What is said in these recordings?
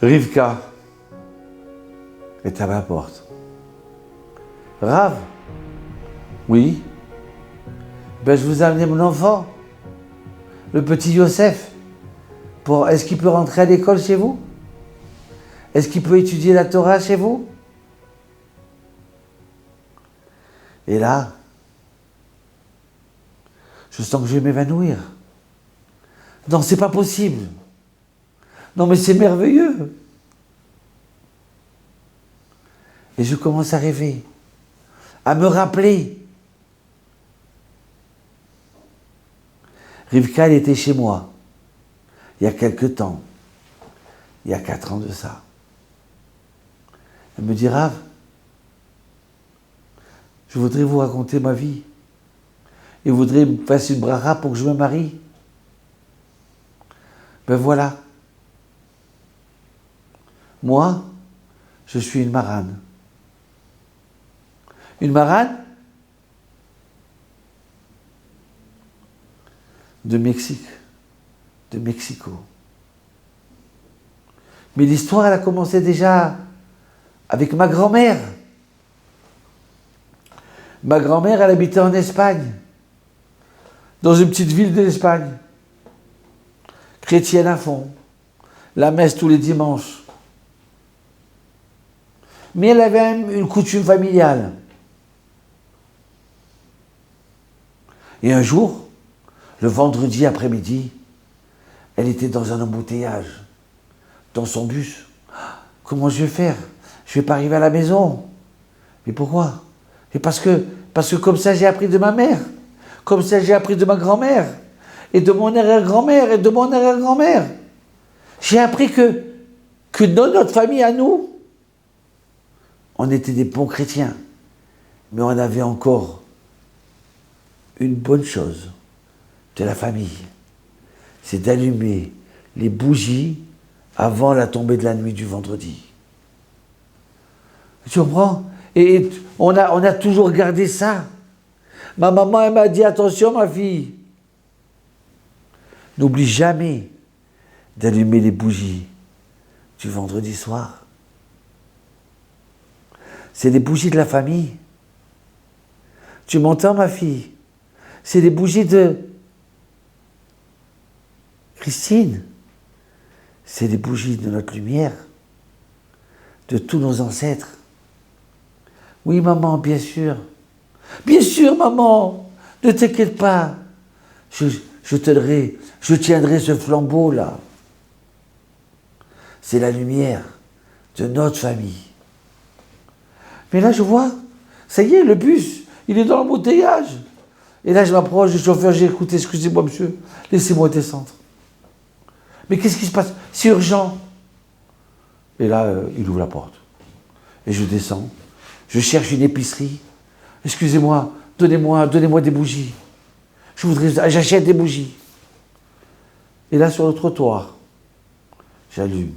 Rivka est à ma porte. Rav, oui, ben je vous ai amené mon enfant, le petit Yosef. Est-ce qu'il peut rentrer à l'école chez vous? Est-ce qu'il peut étudier la Torah chez vous? Et là, je sens que je vais m'évanouir. Non, c'est pas possible. Non, mais c'est merveilleux. Et je commence à rêver, à me rappeler. Rivka, elle était chez moi, il y a quelque temps, il y a 4 ans de ça. Elle me dit, Rav, je voudrais vous raconter ma vie. Et vous voudrez me faire une bracha pour que je me marie. Ben voilà. Moi, je suis une marane. Une marane de Mexique, de Mexico. Mais l'histoire, elle a commencé déjà avec ma grand-mère. Ma grand-mère, elle habitait en Espagne, dans une petite ville de l'Espagne, chrétienne à fond, la messe tous les dimanches. Mais elle avait une coutume familiale. Et un jour, le vendredi après-midi, elle était dans un embouteillage, dans son bus. Comment je vais faire? Je ne vais pas arriver à la maison. Mais pourquoi? Et parce que comme ça, j'ai appris de ma mère. Comme ça, j'ai appris de ma grand-mère. Et de mon arrière-grand-mère, et de mon arrière-grand-mère. J'ai appris que dans notre famille à nous, on était des bons chrétiens. Mais on avait encore une bonne chose de la famille. C'est d'allumer les bougies avant la tombée de la nuit du vendredi. Tu comprends? Et on a toujours gardé ça. Ma maman, elle m'a dit, attention ma fille, n'oublie jamais d'allumer les bougies du vendredi soir. C'est les bougies de la famille. Tu m'entends ma fille? C'est les bougies de Christine. C'est les bougies de notre lumière, de tous nos ancêtres. Oui, maman, bien sûr. Bien sûr, maman. Ne t'inquiète pas. Je tiendrai ce flambeau-là. C'est la lumière de notre famille. Mais là, je vois, ça y est, le bus, il est dans l'embouteillage. Et là, je m'approche du chauffeur, j'ai écouté, excusez-moi, monsieur, laissez-moi descendre. Mais qu'est-ce qui se passe? C'est urgent. Et là, il ouvre la porte. Et je descends. Je cherche une épicerie. Excusez-moi, donnez-moi des bougies. J'achète des bougies. Et là, sur le trottoir, j'allume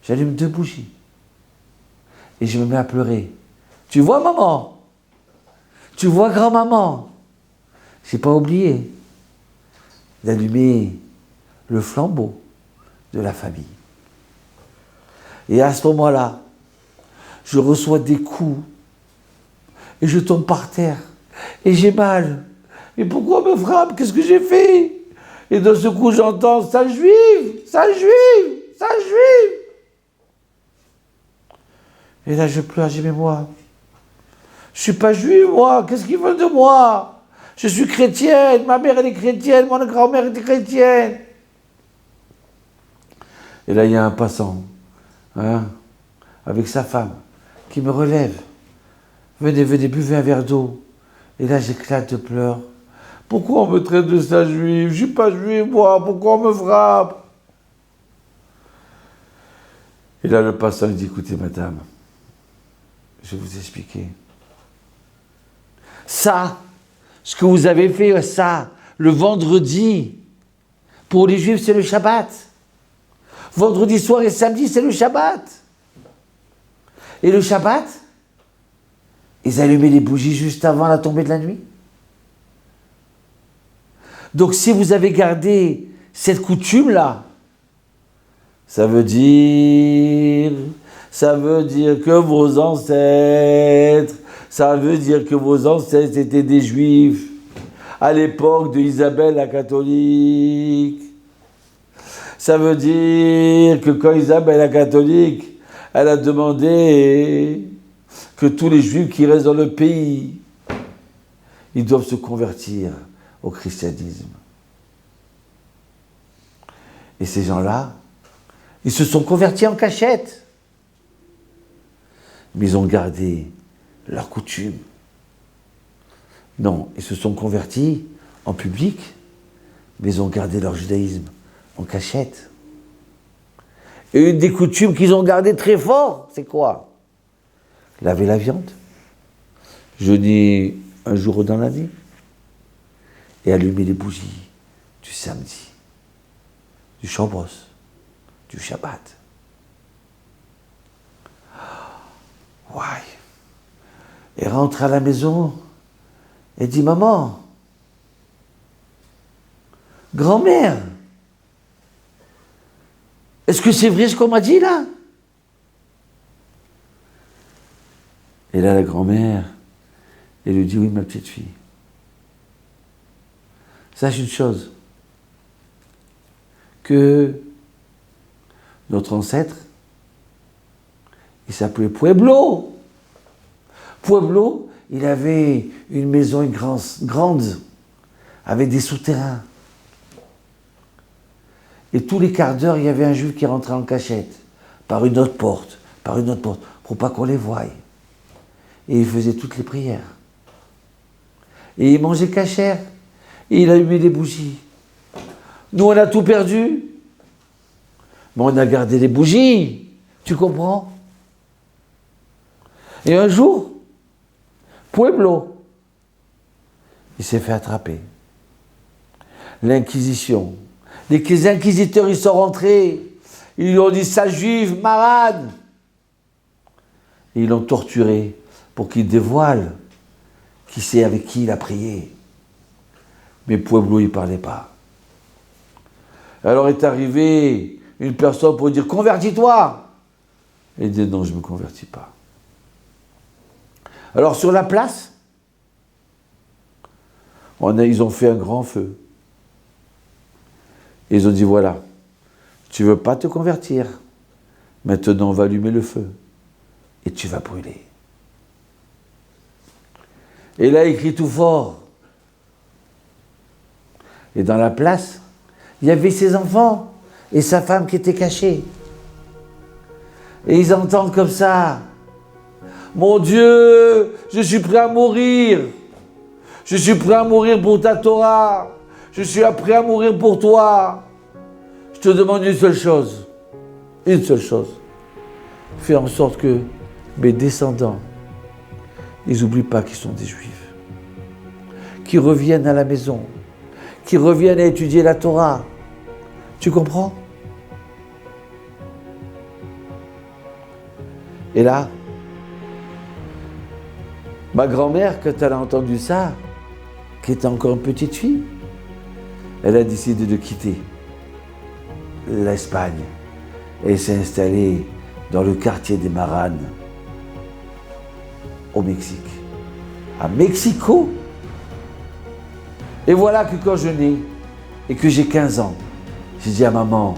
2 bougies. Et je me mets à pleurer. Tu vois, maman? Tu vois, grand-maman? J'ai pas oublié d'allumer le flambeau de la famille. Et à ce moment-là, je reçois des coups et je tombe par terre et j'ai mal. Mais pourquoi on me frappe? Qu'est-ce que j'ai fait? Et de ce coup, j'entends « sale juive, sale juive, sale juive !» Et là, je pleure, j'ai dit « mais moi, je suis pas juive, moi, qu'est-ce qu'ils veulent de moi? Je suis chrétienne, ma mère elle est chrétienne, mon grand-mère était chrétienne. » Et là, il y a un passant, avec sa femme, qui me relève. Venez, buvez un verre d'eau. Et là, j'éclate de pleurs. Pourquoi on me traite de sale juive? Je suis pas juive, moi, pourquoi on me frappe? Et là, le passant, il dit, écoutez, madame, je vais vous expliquer. Ça, ce que vous avez fait, ça, le vendredi, pour les juifs, c'est le Shabbat. Vendredi soir et samedi, c'est le Shabbat. Et le Shabbat, ils allumaient les bougies juste avant la tombée de la nuit. Donc si vous avez gardé cette coutume-là, Ça veut dire que vos ancêtres, ça veut dire que vos ancêtres étaient des juifs à l'époque de Isabelle la catholique. Ça veut dire que quand Isabelle la catholique, elle a demandé que tous les juifs qui restent dans le pays, ils doivent se convertir au christianisme. Et ces gens-là, ils se sont convertis en cachette. Mais ils ont gardé leurs coutumes. Non, ils se sont convertis en public, mais ils ont gardé leur judaïsme en cachette. Et une des coutumes qu'ils ont gardées très fort, c'est quoi? Laver la viande, jeûner un jour dans l'année, et allumer les bougies du samedi, du Shabbos, du Shabbat. Ouais. Et rentre à la maison et dit, maman, grand-mère, est-ce que c'est vrai ce qu'on m'a dit là? Et là, la grand-mère, elle lui dit, oui, ma petite fille. Sache une chose, que notre ancêtre, il s'appelait Pueblo. Pueblo, il avait une maison grande, avec des souterrains. Et tous les quarts d'heure, il y avait un juif qui rentrait en cachette, par une autre porte, pour pas qu'on les voie. Et il faisait toutes les prières. Et il mangeait cachère. Et il allumait des bougies. Nous, on a tout perdu. Mais on a gardé les bougies. Tu comprends? Et un jour, Pueblo, il s'est fait attraper. L'Inquisition. Les inquisiteurs, ils sont rentrés. Ils lui ont dit, sale juif, malade. Et ils l'ont torturé pour qu'il dévoile qui c'est avec qui il a prié. Mais Pueblo, il ne parlait pas. Alors est arrivée une personne pour dire, convertis-toi. Et il dit, non, je ne me convertis pas. Alors sur la place, ils ont fait un grand feu. Et ils ont dit, voilà, tu ne veux pas te convertir. Maintenant, on va allumer le feu. Et tu vas brûler. Et là, il crie tout fort. Et dans la place, il y avait ses enfants et sa femme qui étaient cachés. Et ils entendent comme ça, mon Dieu, je suis prêt à mourir. Je suis prêt à mourir pour ta Torah. Je suis prêt à mourir pour toi. Je te demande une seule chose. Une seule chose. Fais en sorte que mes descendants, ils n'oublient pas qu'ils sont des Juifs. Qu'ils reviennent à la maison. Qu'ils reviennent à étudier la Torah. Tu comprends? Et là, ma grand-mère, quand elle a entendu ça, qui était encore une petite fille, elle a décidé de quitter l'Espagne et s'est installée dans le quartier des Maranes, au Mexique. À Mexico. Et voilà que quand je nais et que j'ai 15 ans, j'ai dit à maman,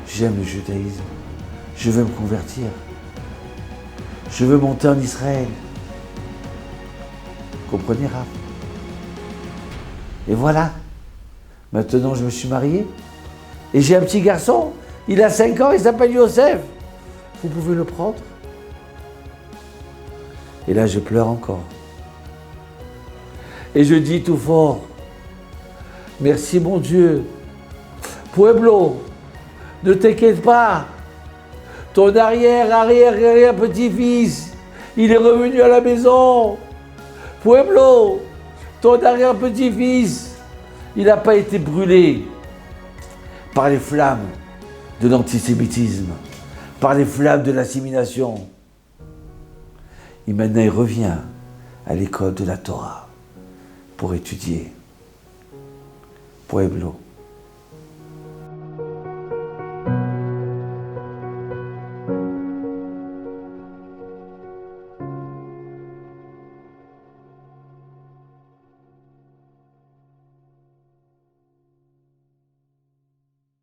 j'aime le judaïsme, je veux me convertir, je veux monter en Israël. Vous comprenez, Raph? Et voilà, maintenant je me suis marié et j'ai un petit garçon, il a 5 ans, il s'appelle Youssef. Vous pouvez le prendre? Et là je pleure encore. Et je dis tout fort, merci mon Dieu. Pueblo, ne t'inquiète pas, ton arrière petit-fils, il est revenu à la maison. Pueblo, ton arrière-petit-fils, il n'a pas été brûlé par les flammes de l'antisémitisme, par les flammes de l'assimilation. Et maintenant, il revient à l'école de la Torah pour étudier. Pueblo.